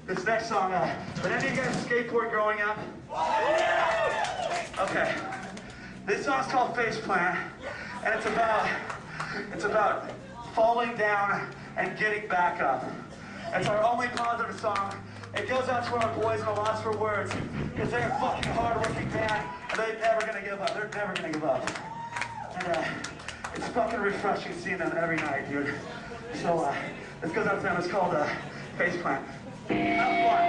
This next song, did any of you guys skateboard growing up? Okay. This song's called Face Plant, and it's about falling down and getting back up. It's our only positive song. It goes out to our boys in the Lost for Words, because they're a fucking hard-working band, and they're never gonna give up. They're never gonna give up. And it's fucking refreshing seeing them every night, dude. So this goes out to them. It's called Face Plant. Have fun.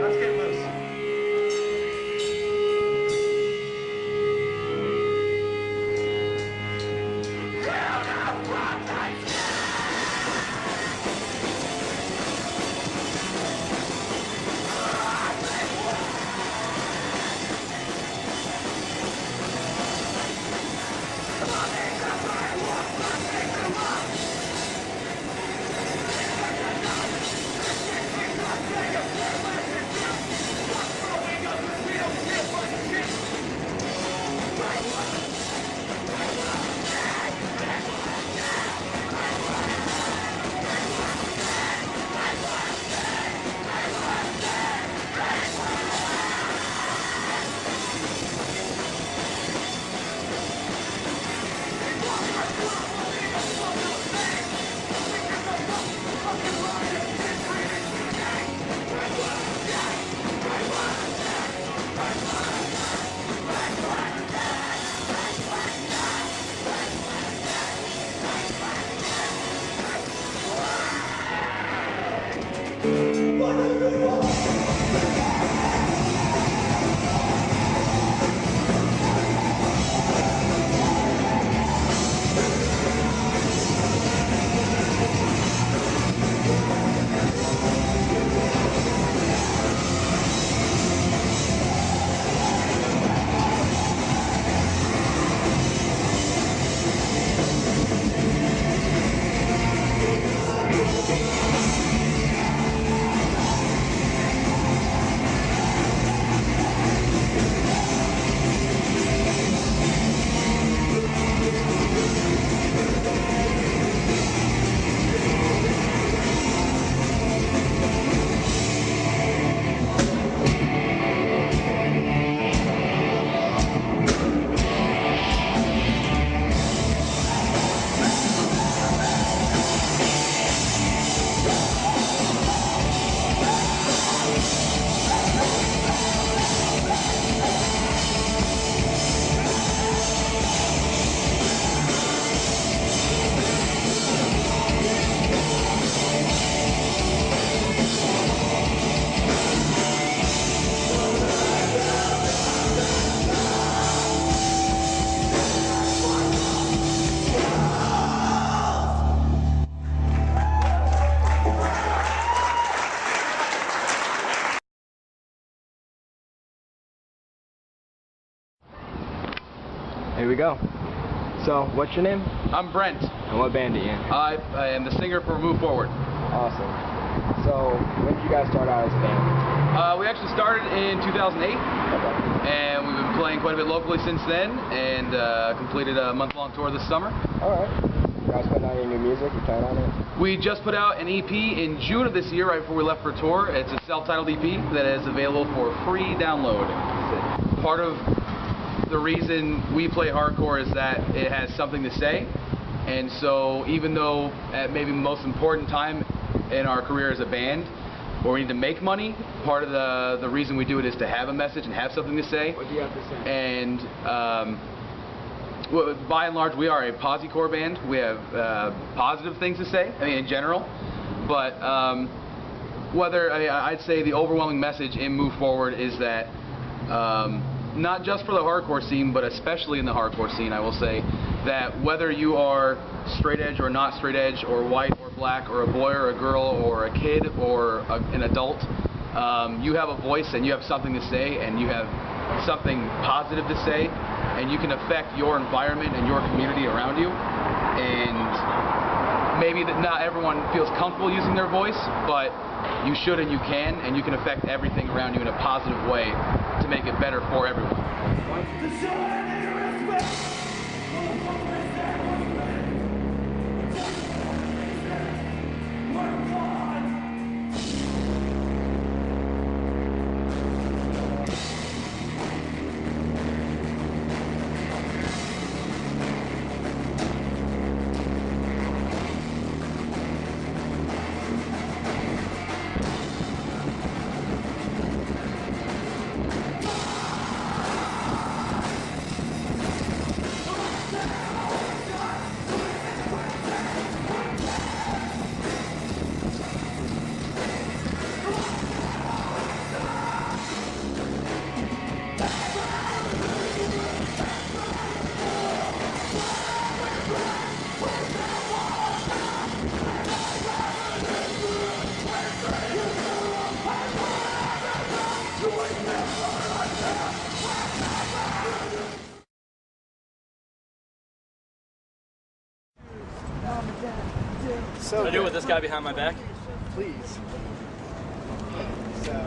Let's get loose. Here we go. So, what's your name? I'm Brent. And what band are you in? I am the singer for Move Forward. Awesome. So, when did you guys start out as a band? We actually started in 2008, and we've been playing quite a bit locally since then, and completed a month-long tour this summer. Alright. You guys putting out any new music? You playing on it? We just put out an EP in June of this year, right before we left for tour. It's a self-titled EP that is available for free download. Part of the reason we play hardcore is that it has something to say, and so even though at maybe the most important time in our career as a band where we need to make money, part of the reason we do it is to have a message and have something to say. What do you have to say? And well, by and large, we are a posi-core band. We have positive things to say, I mean, in general, but I'd say the overwhelming message in Move Forward is that not just for the hardcore scene, but especially in the hardcore scene, I will say that whether you are straight edge or not straight edge, or white or black, or a boy or a girl, or a kid or an adult, you have a voice and you have something to say, and you have something positive to say, and you can affect your environment and your community around you. And maybe that not everyone feels comfortable using their voice, but you should and you can affect everything around you in a positive way to make it better for everyone. So Can I do it with this guy behind my back? Please. So, how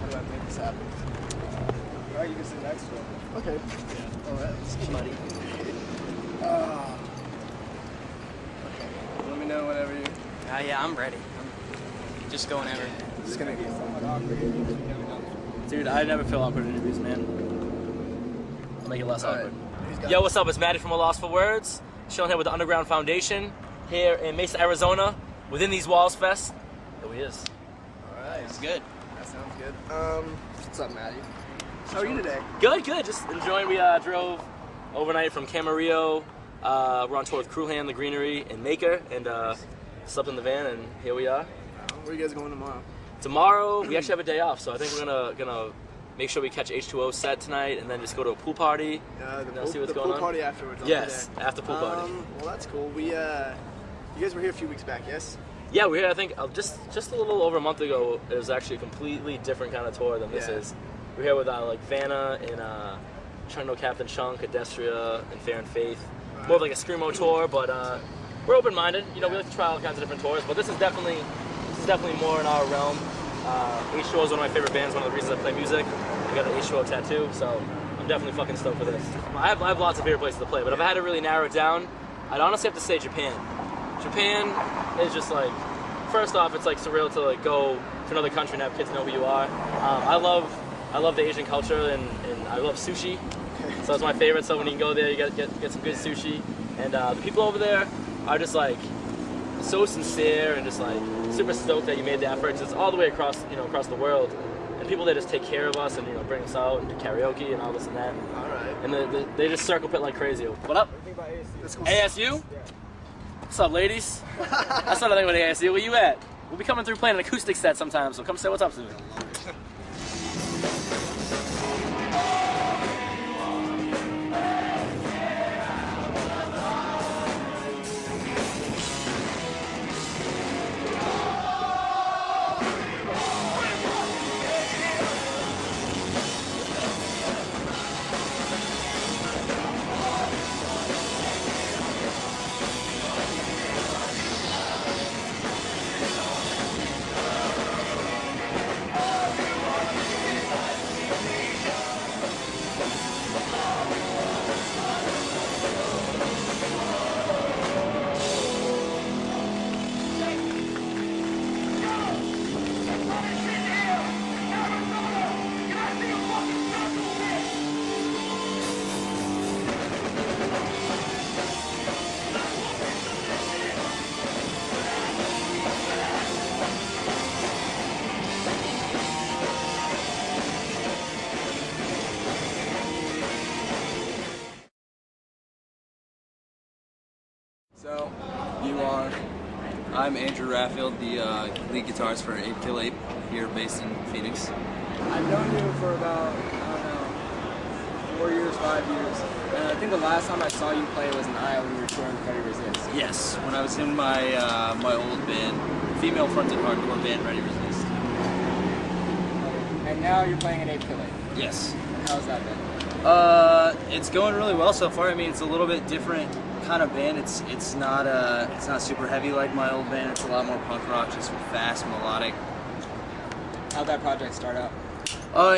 do I make this happen? Alright, you can sit next to him. Okay. Yeah. Alright, let's keep buddy. Okay. Let me know whenever you. Yeah, I'm ready. Just go whenever. It's gonna be somewhat awkward. Dude, I never feel awkward in interviews, man. I'll make it less awkward. Right. Yo, what's up? It's Maddie from A Loss for Words. Chilling here with the Underground Foundation here in Mesa, Arizona, within these Walls Fest. Here he is. Alright. It's good. That sounds good. What's up, Maddie? How are you today? Good, good. Just enjoying. We drove overnight from Camarillo. We're on tour with Crewhand, The Greenery, and Maker, and slept in the van, and here we are. Where are you guys going tomorrow? Tomorrow, we actually have a day off, so I think we're gonna make sure we catch H2O set tonight, and then just go to a pool party. See what's going pool on. Party afterwards. Yes, after pool party. Well, that's cool. We you guys were here a few weeks back, yes? Yeah, we were here, I think, just a little over a month ago. It was actually a completely different kind of tour than this is. We're here with like Vanna and Chundo Captain Chunk, Adestria, and Fair and Faith. More of like a screamo tour, but we're open-minded. You know, we like to try all kinds of different tours, but this is definitely more in our realm. H2O is one of my favorite bands. One of the reasons I play music. I got an H2O tattoo, so I'm definitely fucking stoked for this. I have lots of favorite places to play, but if I had to really narrow it down, I'd honestly have to say Japan. Japan is just like, first off, it's like surreal to like go to another country and have kids know who you are. I love the Asian culture and I love sushi, so it's my favorite. So when you can go there, you get some good sushi, and the people over there are just like so sincere and just like super stoked that you made the effort. It's all the way across the world, and people there just take care of us and bring us out and do karaoke and all this and that. All right. And they just circle pit like crazy. What up? ASU? What's up, ladies? That's another thing with ASU. Where you at? We'll be coming through playing an acoustic set sometimes, so come say what's up to me. So, I'm Andrew Raffield, the lead guitarist for Ape Kill Ape, here based in Phoenix. I've known you for about, I don't know, 4 years, 5 years. And I think the last time I saw you play was in Iowa when you were touring with Ready Resist. Yes, when I was in my my old band, female-fronted hardcore band, Ready Resist. And now you're playing in Ape Kill Ape. Yes. And how's that been? It's going really well so far. I mean, it's a little bit different kind of band. It's not super heavy like my old band. It's a lot more punk rock, just fast, melodic. How'd that project start out?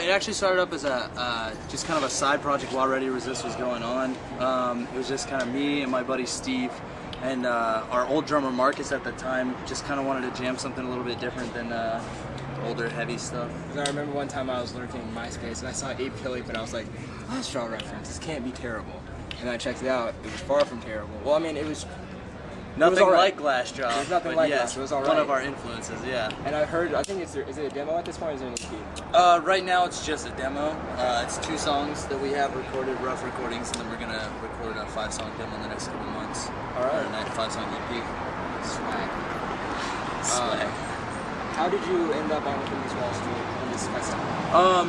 It actually started up as a just kind of a side project while Ready Resist was going on. It was just kind of me and my buddy Steve and our old drummer Marcus at the time. Just kind of wanted to jam something a little bit different than older heavy stuff. Because I remember one time I was lurking in MySpace and I saw Ape Kill Ape and I was like, Last Straw reference, this can't be terrible. And I checked it out, it was far from terrible. Well, I mean, it was nothing right. like Glassjaw. There's nothing like yes, Glass, it was alright. One of our influences, yeah. And I heard, I think is it a demo at this point, or is it an EP? Right now it's just a demo. It's 2 songs that we have recorded, rough recordings, and then we're gonna record a 5-song demo in the next couple months. Alright. Or a 5-song EP. Swag. Swag. How did you end up on Within These Walls in this festival?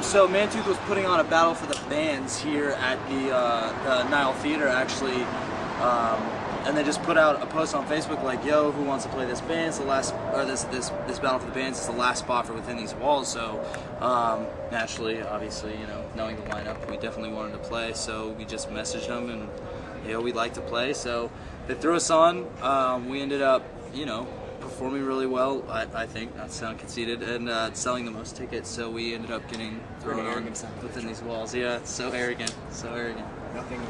So Mantooth was putting on a battle for the bands here at the Nile Theater, actually. And they just put out a post on Facebook like, "Yo, who wants to play this band? It's the last, or this battle for the bands is the last spot for Within These Walls." So naturally, obviously, knowing the lineup, we definitely wanted to play. So we just messaged them, and we'd like to play. So they threw us on. We ended up, you know, performing really well, I think, not to sound conceited, and selling the most tickets, so we ended up getting thrown on within these walls. Yeah, it's so arrogant, so arrogant. Nothing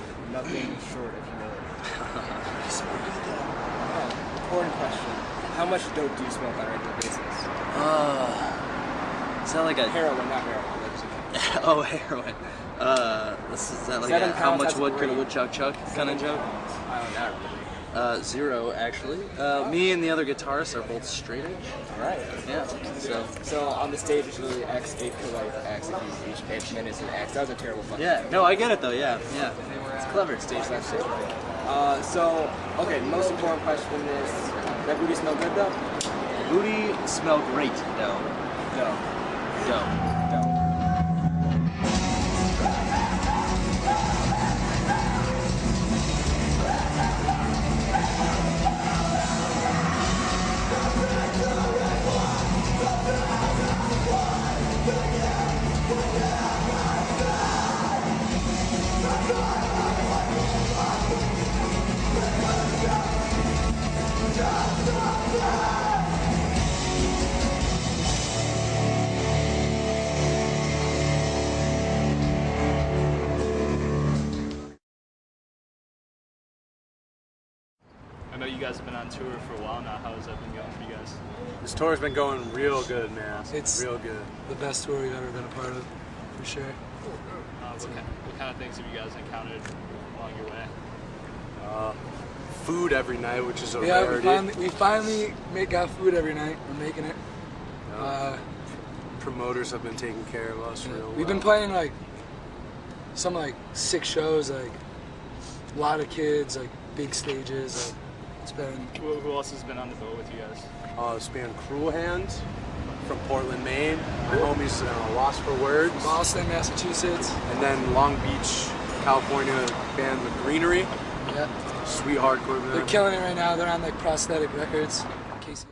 short of humility. Important question. How much dope do you smoke on a regular basis? Is that like a... Heroin, not heroin. Oh, heroin. Is that like a how much wood could a woodchuck chuck kind of joke? Not really. 0, actually. Me and the other guitarists are both straight edge. Alright. Yeah. So on the stage it's really X, 8 kilobyte X, if each pitch minutes is X. That was a terrible fucking Yeah, no, I get it though, yeah. It's clever. stage left, stage right. So, okay, most important question is, that booty smell good though? Booty smell great though. Dope. I know you guys have been on tour for a while now. How has that been going for you guys? This tour's been going real good, man. It's real good. The best tour we've ever been a part of, for sure. What kind of things have you guys encountered along your way? Food every night, which is a Yeah, rarity. we finally got food every night. We're making it. Promoters have been taking care of us real well. We've been playing like some 6 shows, like a lot of kids, like big stages. Like, it's been. Who else has been on the boat with you guys? This band Cruel Hands from Portland, Maine. My homies Lost for Words. Boston, Massachusetts. And then Long Beach, California band The Greenery. Yeah. Sweet hardcore band. They're killing it right now. They're on like Prosthetic Records. Casey.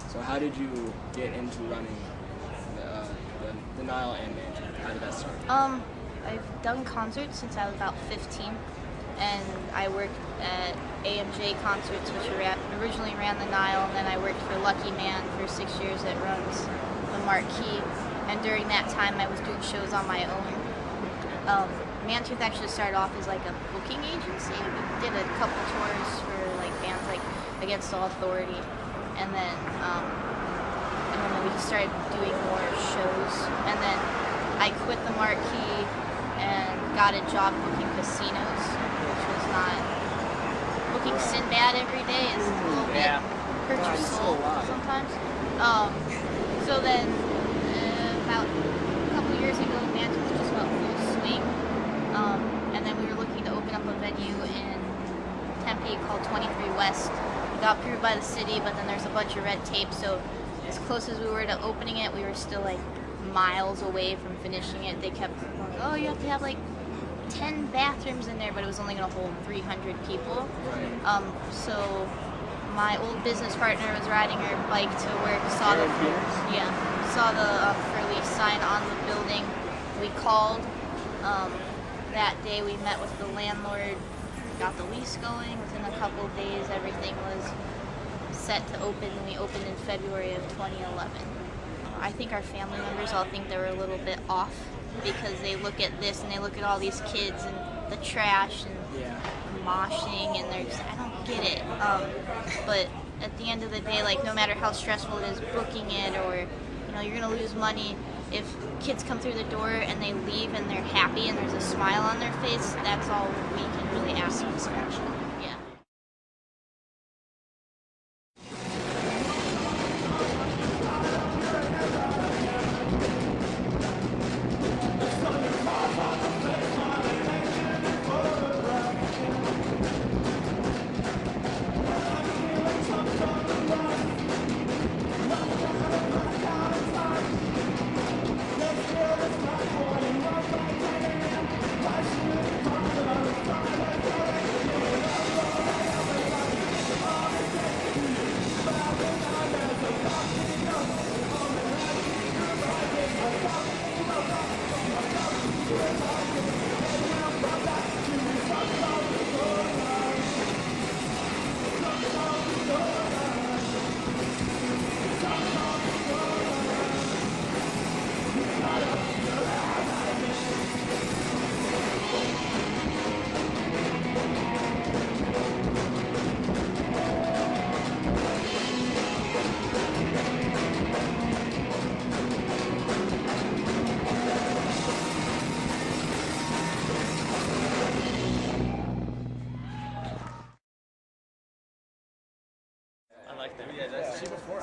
So how did you get into running the Nile and Mansion? How did that start? I've done concerts since I was about 15, and I worked at AMJ Concerts, which originally ran the Nile, and then I worked for Lucky Man for 6 years that runs the Marquee, and during that time I was doing shows on my own. Mantooth actually started off as like a booking agency. We did a couple tours for like bands like Against All Authority, and then we just started doing more shows, and then I quit the Marquee and got a job booking casinos, which was not booking Sinbad every day is a little bit hurt your soul sometimes. So then about a couple years ago, Mantooth just went full swing, and then we were looking to open up a venue in Tempe called 23 West. We got approved by the city, but then there's a bunch of red tape, so as close as we were to opening it, we were still like miles away from finishing it. They kept going, oh, you have to have like 10 bathrooms in there, but it was only going to hold 300 people. So my old business partner was riding her bike to work, saw the for lease sign on the building. We called. That day we met with the landlord, got the lease going. Within a couple of days, everything was set to open. We opened in February of 2011. I think our family members all think they were a little bit off because they look at this and they look at all these kids and the trash and moshing, and there's, I don't get it. But at the end of the day, like, no matter how stressful it is booking it, or, you know, you're gonna lose money, if kids come through the door and they leave and they're happy and there's a smile on their face, that's all we can really ask for. Yeah.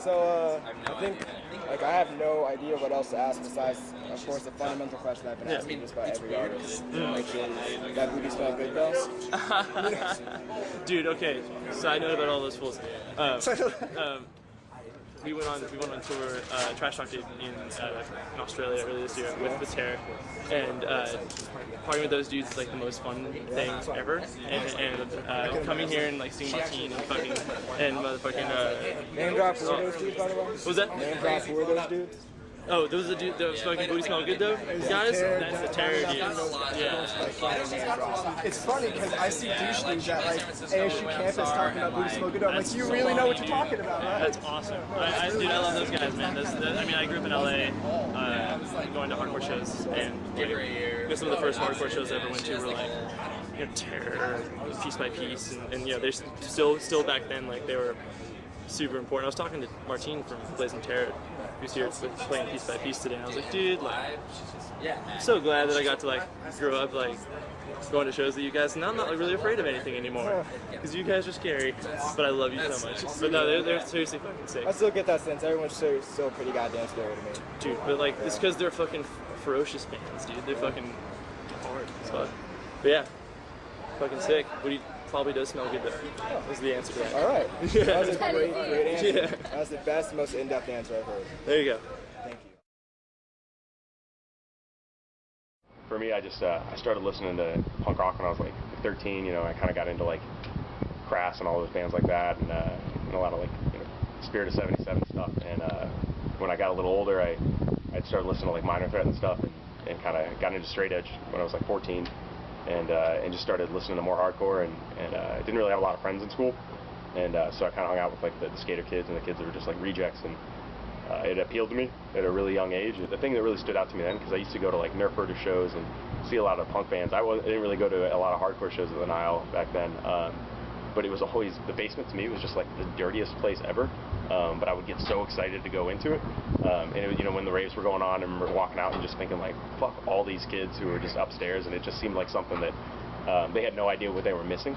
So I think, like, I have no idea what else to ask besides, of course, the fundamental question I've been asking just about every artist, which is, that booty smell good, though? Dude, okay. Side note about all those fools. We went on tour, Trash Talk did in Australia earlier this year with Terror, and partying with those dudes is like the most fun thing ever. And coming here and like seeing Martine and motherfucking Name drop, who are those dudes, by the way? What was that? Name drop, who are those dudes? Oh, those are the dudes that was fucking booty smell good though? Guys? That's the Terror dudes. Yeah. It's funny because I see douche dudes at like ASU campus talking about booty smell good. I'm like, you really know what you're talking about, right? That's awesome. Dude, I love those guys, man. I mean, I grew up in LA, going to hardcore shows, and like, some of the first hardcore shows I ever went to were like, you know, Terror, Piece by Piece, and you know, they're still back then, like, they were super important. I was talking to Martine from Blazing Terror, who's here playing Piece by Piece today, and I was like, dude, like, I'm so glad that I got to like grow up like going to shows with you guys, and I'm not like really afraid of anything anymore, because you guys are scary, but I love you so much. But no, they're seriously fucking sick. I still get that sense. Everyone's still pretty goddamn scary to me. Dude, but like, it's because they're fucking ferocious fans, dude. They're fucking hard as fuck. But yeah, fucking sick. Probably does smell good though. Was the answer to that. All right. That was a great answer. Yeah. That was the best, most in-depth answer I've heard. There you go. Thank you. For me, I started listening to punk rock when I was like 13. You know, I kind of got into like Crass and all those bands like that, and a lot of like, you know, Spirit of 77 stuff. And when I got a little older, I started listening to like Minor Threat and stuff, and kind of got into straight edge when I was like 14. And just started listening to more hardcore, and I didn't really have a lot of friends in school, and so I kind of hung out with like the skater kids and the kids that were just like rejects, and it appealed to me at a really young age. The thing that really stood out to me then, because I used to go to like Nerf Herder shows and see a lot of punk bands. I didn't really go to a lot of hardcore shows at the Nile back then, but it was always, the basement to me was just like the dirtiest place ever. But I would get so excited to go into it, and it, you know, when the raves were going on, and we're walking out and just thinking like, fuck all these kids who were just upstairs, and it just seemed like something that they had no idea what they were missing.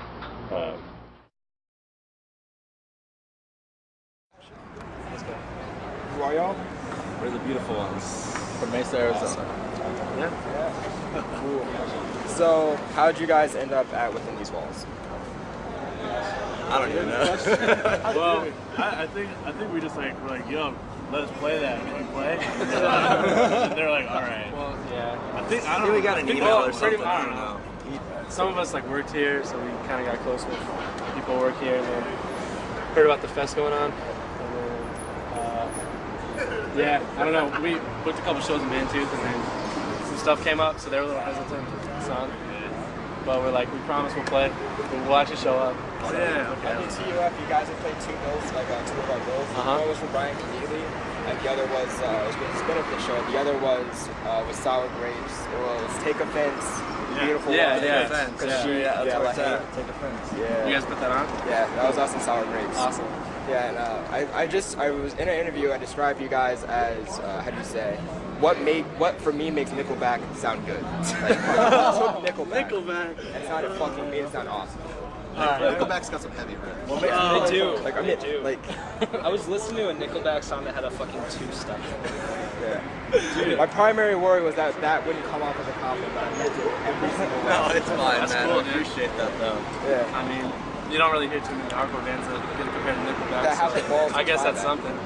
Who are y'all? We're the beautiful ones from Mesa, Arizona. Yeah. Cool. So, how'd you guys end up at Within These Walls? I don't even know. Well, I think we just like, we're like, yo, let us play that. Can we play? They're like, all right. Well, yeah. I think we got an email or something. I don't know. Some of us like worked here, so we kind of got close with people who work here, and then heard about the fest going on. And then, yeah, I don't know. We booked a couple shows in Mantooth, and then some stuff came up, so they were a little hesitant. But we're like, we promise we'll play. We'll actually show up. So, yeah. Okay. At TUF, you guys have played two bills, like two of our bills. One was for Brian Keneally, and the other was benefit show. The other was Sour Grapes. It was Take Offense. Beautiful. Yeah. Take Offense. Yeah. You guys put that on? Yeah, that was us and Sour Grapes. Awesome. Yeah, and I was in an interview. I described you guys as how do you say? What for me makes Nickelback sound good? Like, Nickelback. And sounded fucking made it sound awesome. Nickelback's got some heavy riffs. Well, they do. Like, they do. Like, I was listening to a Nickelback song that had a fucking TUF stuff. Yeah. Dude. My primary worry was that wouldn't come off as a compliment, but I meant it every single time. No, it's fine, That's man. cool, I appreciate that, though. Yeah. I mean, you don't really hear too many hardcore bands that get compared to Nickelback. That have the balls I guess to try that's that. something.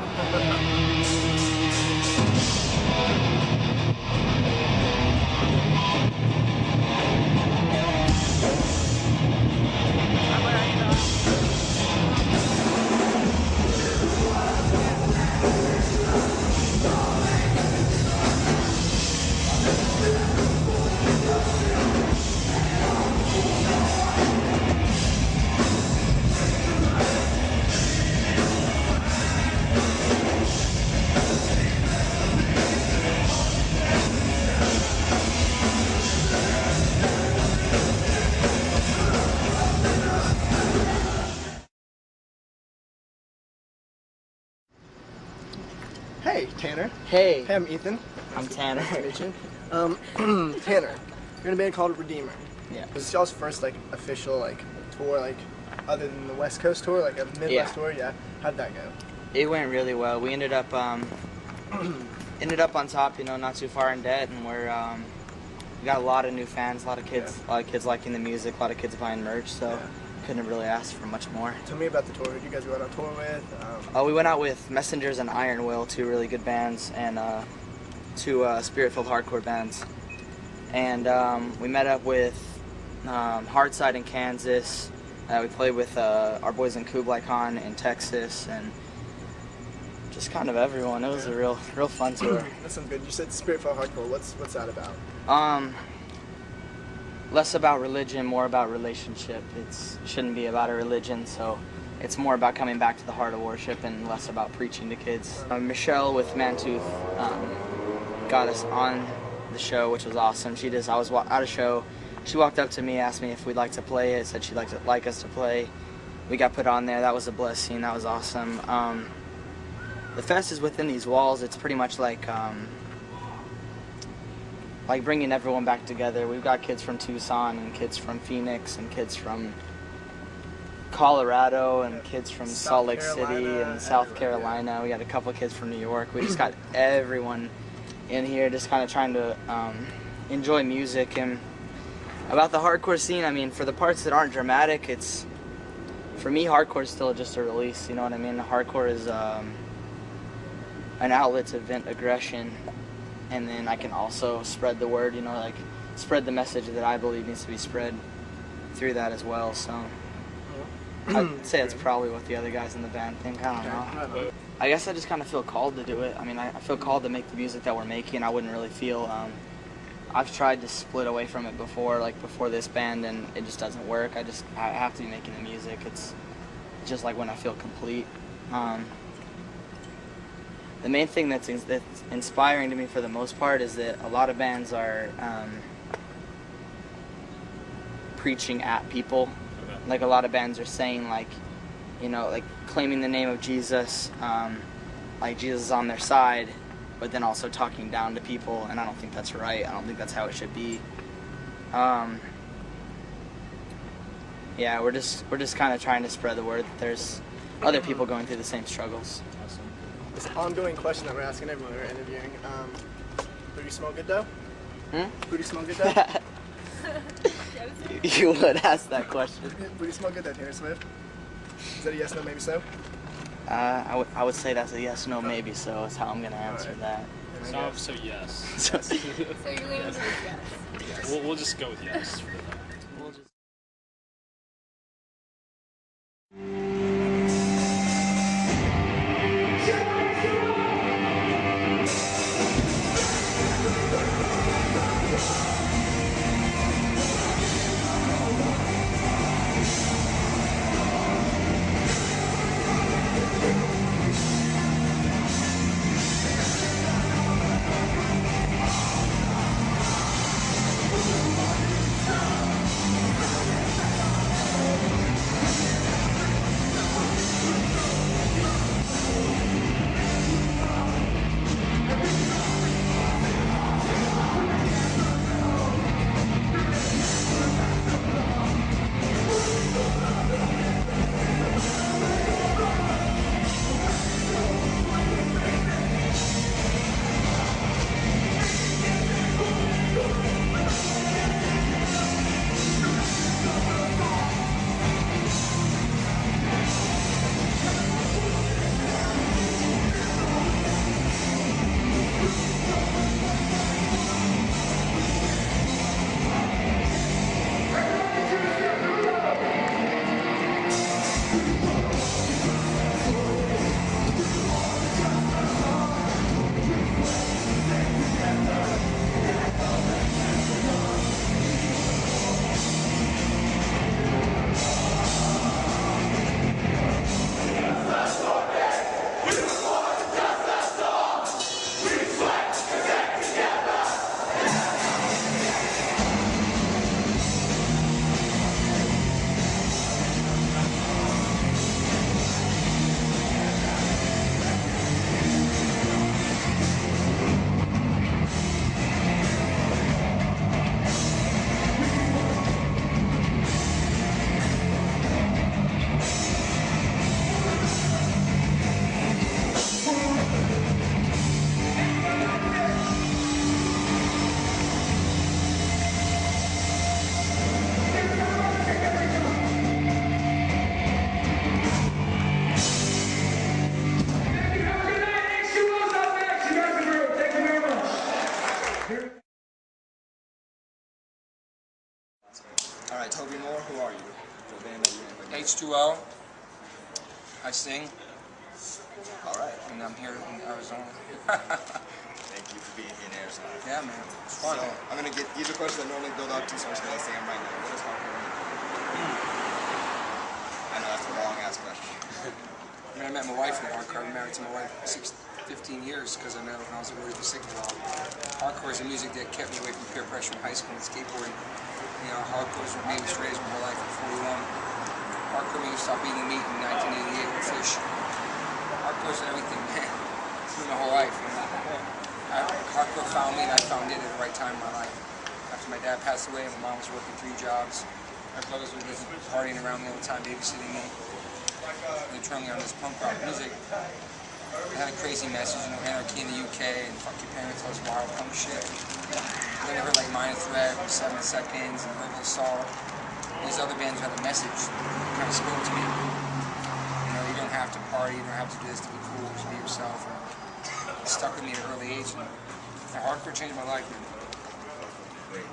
Hey, Tanner. Hey. Hey, I'm Ethan. I'm Tanner. Nice to meet you. Tanner, you're in a band called Redeemer. Yeah. Was this y'all's first like official like tour, like other than the West Coast tour, like a Midwest tour? Yeah. How'd that go? It went really well. We ended up on top, you know, not too far in debt, and we got a lot of new fans, a lot of kids liking the music, a lot of kids buying merch. So couldn't have really asked for much more. Tell me about the tour. Who you guys went on tour with? We went out with Messengers and Iron Will, two really good bands, and two spirit-filled hardcore bands. And we met up with Hardside in Kansas. We played with our boys in Kublai Khan in Texas, and just kind of everyone. It was a real fun tour. That sounds good. You said spirit-filled hardcore. What's that about? Less about religion, more about relationship. It shouldn't be about a religion, so it's more about coming back to the heart of worship and less about preaching to kids. Michelle with Mantooth got us on the show, which was awesome. I was at a show. She walked up to me, asked me if we'd like to play it, said she'd like us to play. We got put on there. That was a blessing. That was awesome. The fest is within these walls. It's pretty much like bringing everyone back together. We've got kids from Tucson and kids from Phoenix and kids from Colorado and kids from Salt Lake City and South Carolina. We got a couple kids from New York. We just got everyone in here just kind of trying to enjoy music. And about the hardcore scene, I mean, for the parts that aren't dramatic, for me, hardcore is still just a release, you know what I mean? Hardcore is an outlet to vent aggression, and then I can also spread the word, you know, like spread the message that I believe needs to be spread through that as well. So I'd say that's probably what the other guys in the band think. I don't know. I guess I just kind of feel called to do it. I mean, I feel called to make the music that we're making. I wouldn't really feel, I've tried to split away from it before, like before this band, and it just doesn't work. I have to be making the music. It's just like when I feel complete. The main thing that's inspiring to me for the most part is that a lot of bands are preaching at people. Like a lot of bands are saying, like, you know, like claiming the name of Jesus, like Jesus is on their side, but then also talking down to people, and I don't think that's right. I don't think that's how it should be. Yeah, we're just kind of trying to spread the word that there's other people going through the same struggles. This ongoing question that we're asking everyone we're interviewing. Booty smell good though? Booty smell good though? You would ask that question. Booty smell good though, Taylor Swift? Is that a yes, no, maybe so? I would say that's a yes, no, maybe so. Is how I'm gonna answer that. So yes. So you're leaning towards yes. We'll just go with yes. We'll just H2O. I sing. All right. And I'm here in Arizona. Thank you for being here in Arizona. Yeah, man. It's fun. So, I'm going to get, these are questions that normally build up to, so I'm just going to say them right now. What is hardcore music? I know that's a long-ass question. I mean, I met my wife in hardcore. I've been married to my wife 15 years because I met her when I was really sick of it. Hardcore is the music that kept me away from peer pressure in high school and skateboarding. You know, hardcore is what made me straight my whole life at 41. Hardcore made me stop eating meat in 1988 with fish. Hardcore is everything, man. Through my whole life. You know? Hardcore found me and I found it at the right time in my life. After my dad passed away and my mom was working 3 jobs, my brothers were just partying around me all the time, babysitting me. They turned me on this punk rock music. It had a crazy message, you know, anarchy in the UK and fuck your parents, all this wild punk shit. Then I heard like Minor Threat, 7 Seconds, and Verbal Assault. These other bands had a message that kind of spoke to me. You know, you don't have to party, you don't have to do this to be cool, just be yourself. And it stuck with me at an early age, and hardcore changed my life, man. Great.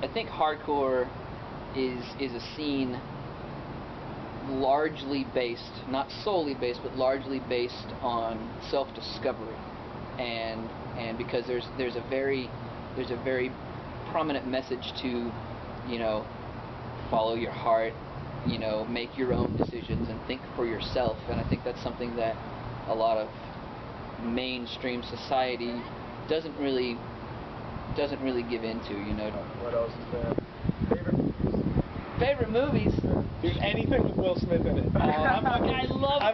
I think hardcore is a scene largely based, not solely based, but largely based on self-discovery, and because there's a very prominent message to, you know, follow your heart, you know, make your own decisions and think for yourself. And I think that's something that a lot of mainstream society doesn't really give into, you know. What else is there? Favorite movies? Dude, anything with Will Smith in it. I love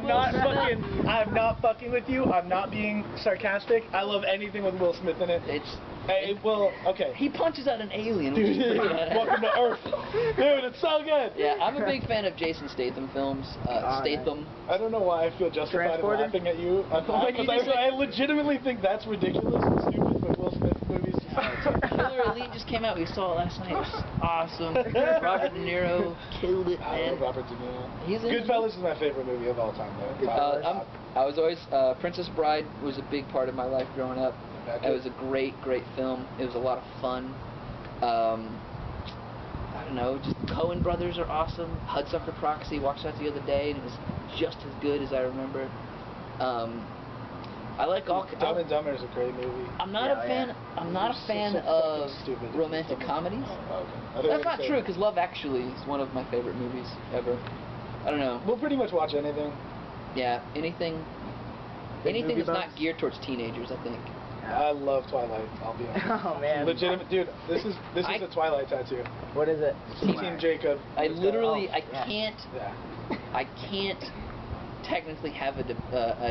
Will Smith. I'm not fucking with you. I'm not being sarcastic. I love anything with Will Smith in it. Okay. He punches out an alien. Dude, Which is pretty badass. welcome to Earth. Dude, it's so good. Yeah, I'm a big fan of Jason Statham films. Statham. I don't know why I feel justified in laughing at you. I legitimately think that's ridiculous and stupid, but Will Smith movies just Killer Elite just came out. We saw it last night. It was awesome. Robert De Niro killed it, I man. love Robert De Niro. He's in Goodfellas is my favorite movie of all time, though. I was always Princess Bride was a big part of my life growing up. It was a great film. It was a lot of fun. I don't know, just Coen Brothers are awesome. Hudsucker for Proxy, watched that the other day, and it was just as good as I remember. I like all. Dumb and Dumber is a great movie. I'm not a fan. I'm not a fan of romantic comedies. That's not true, because Love Actually is one of my favorite movies ever. I don't know. We'll pretty much watch anything. Yeah, anything that's not geared towards teenagers, I think. I love Twilight, I'll be honest. Oh man. Legitimate, dude, this is a Twilight tattoo. What is it? Team Jacob. I can't technically have a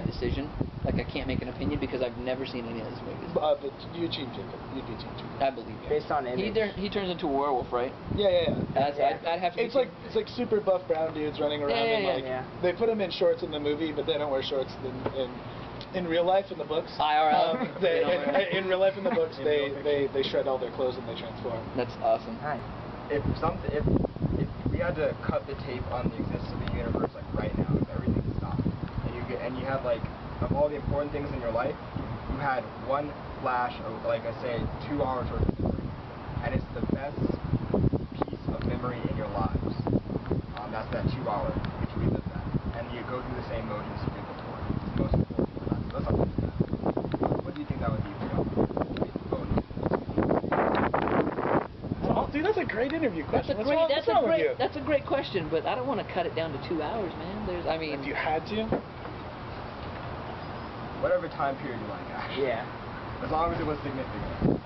decision. Like, I can't make an opinion because I've never seen any of his movies. But you Team Jacob. You'd be Team Jacob. I believe you. Based on image. He turns into a werewolf, right? Yeah. I'd have to. It's like super buff brown dudes running around they put them in shorts in the movie, but they don't wear shorts in real life in the books. IRL. In real life in the books, they shred all their clothes and they transform. That's awesome. Nice. If we had to cut the tape on the existence of the universe like right now, if everything stopped, and you have like of all the important things in your life, you had one flash of, like I say, 2 hours worth of memory, and it's the best piece of memory in your lives. That's that 2 hour which we live that, and you go through the same motions you did before. It's the most important. That's something to that. What do you think that would be for y'all? Dude, that's a great interview question. That's a great question, but I don't want to cut it down to 2 hours, man. If you had to. Whatever time period you like, actually. Yeah. As long as it was significant.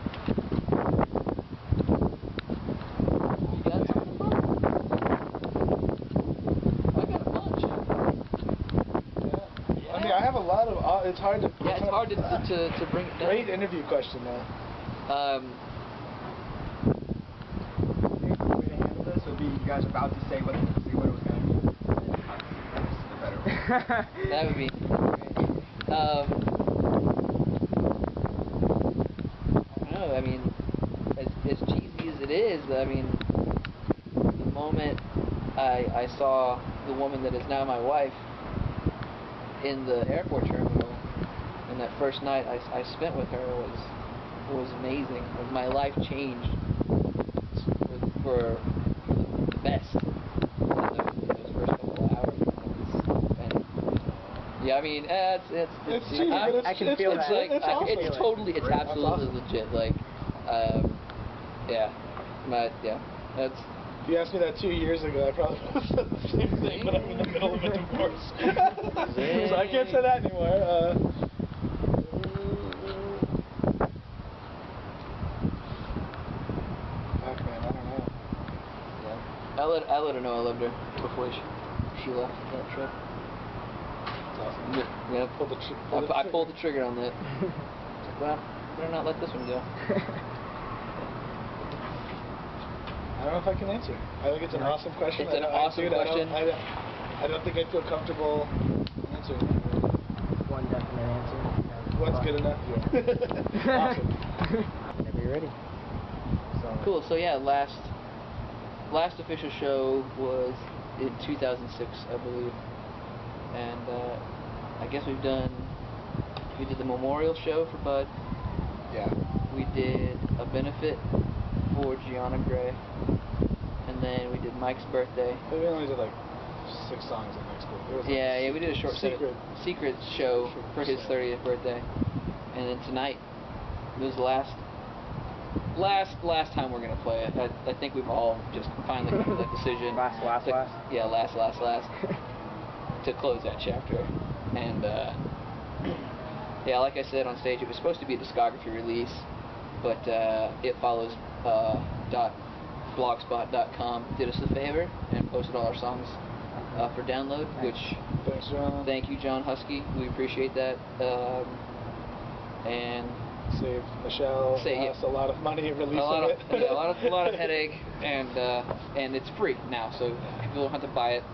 You got something, bro? I got a bunch. Yeah. I mean, I have a lot of. It's hard to. Yeah, it's hard to bring it down. Great interview question, though. You guys are about to say what it was going to be. That would be great. I don't know, I mean, as cheesy as it is, I mean, the moment I saw the woman that is now my wife in the airport terminal, and that first night I spent with her was amazing. My life changed for the best in those first couple of hours. Yeah, I mean, it's cheesy, but I can feel that. It's totally, it's absolutely legit. Like, that's. If you asked me that 2 years ago, I probably would have said the same thing, but I'm in the middle of a divorce. So I can't say that anymore. Fuck, man, I don't know. Yeah. I let her know I loved her before she left that trip. Awesome. Yeah, I pulled pulled the trigger on that. Well, better not let this one go. I don't know if I can answer. I think it's an awesome question. It's an awesome question. I don't think I'd feel comfortable answering it. One definite answer. What's good enough? Yeah. Awesome. Whenever you're ready. Cool. So yeah, last official show was in 2006, I believe. And I guess we did the memorial show for Bud. Yeah. We did a benefit for Gianna Gray. And then we did Mike's birthday. We only did like 6 songs at Mike's birthday. Yeah, we did a short secret show for his 30th birthday. And then tonight was the last time we're gonna play it. I think we've all just finally come to that decision. Last. Yeah, last. To close that chapter. And yeah, like I said on stage, it was supposed to be a discography release, but it follows blogspot.com did us a favor and posted all our songs for download, which Thanks, John. thank you, John Husky. We appreciate that. And saved Michelle us a lot of money releasing it. A lot of headache, and it's free now, so people don't have to buy it.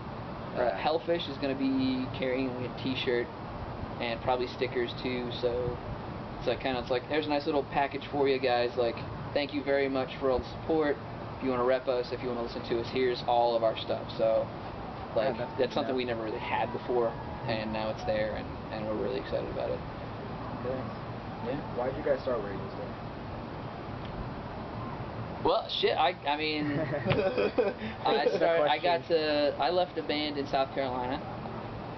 Hellfish is going to be carrying a T-shirt and probably stickers too. So it's like there's a nice little package for you guys. Like, thank you very much for all the support. If you want to rep us, if you want to listen to us, here's all of our stuff. So like that's something we never really had before, and now it's there, and we're really excited about it. Yeah. Why did you guys start Radio Star? Well, shit. I mean, I left a band in South Carolina,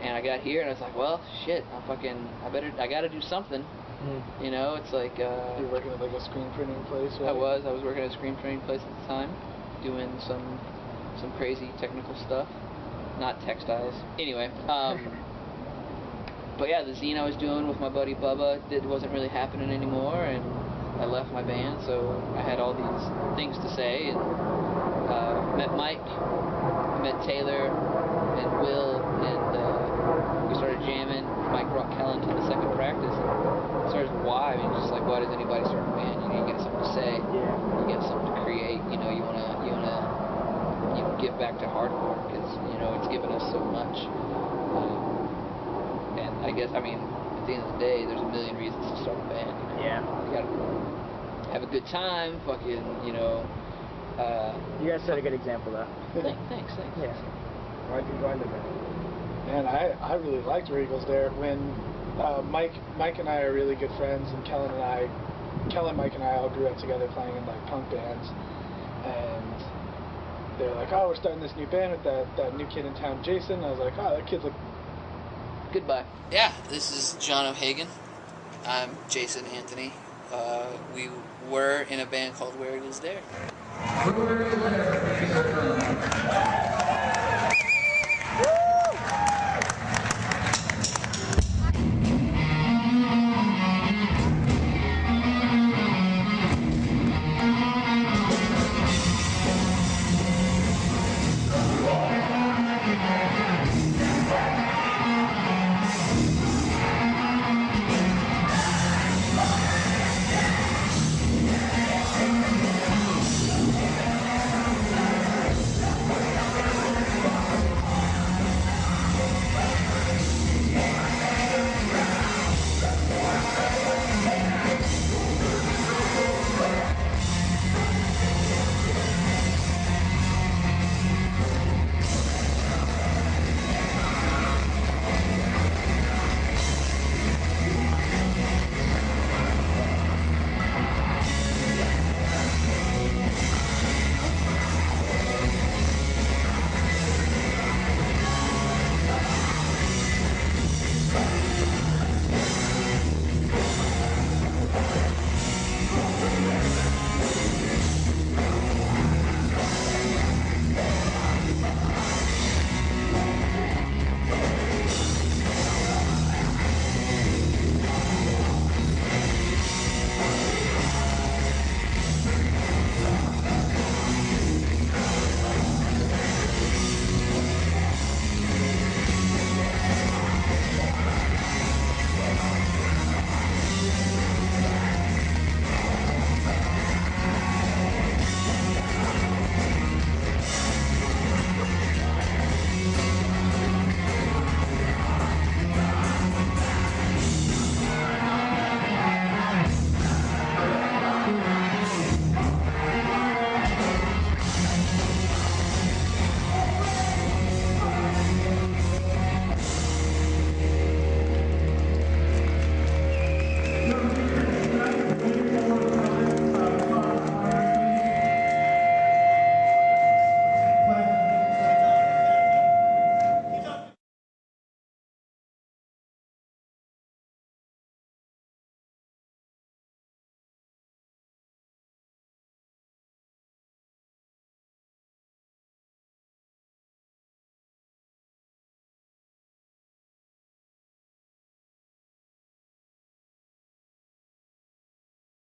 and I got here, and I was like, well, shit. I gotta do something. You know, it's like. You were working at like a screen printing place, right? I was working at a screen printing place at the time, doing some crazy technical stuff, not textiles. Anyway. But yeah, the zine I was doing with my buddy Bubba wasn't really happening anymore, and I left my band, so I had all these things to say, and met Mike, met Taylor, and Will, and we started jamming. Mike brought Kellen to the second practice, and started why? I mean, just like, why does anybody start a band? You know, you get something to say, you get something to create. You know, you wanna give back to hardcore because you know it's given us so much. And I guess, I mean, at the end of the day, there's a million reasons to start a band. You know? Yeah. You gotta have a good time, fucking, you know. You guys set a good example, though. Thanks. Yeah. Why'd you join the band? Man, I really liked Regals there. When Mike and I are really good friends, and Kellen, Mike, and I all grew up together playing in like punk bands, and they're like, oh, we're starting this new band with that new kid in town, Jason. And I was like, oh, that kid's like. Goodbye. Yeah, this is John O'Hagan. I'm Jason Anthony. We were in a band called Where It Is There.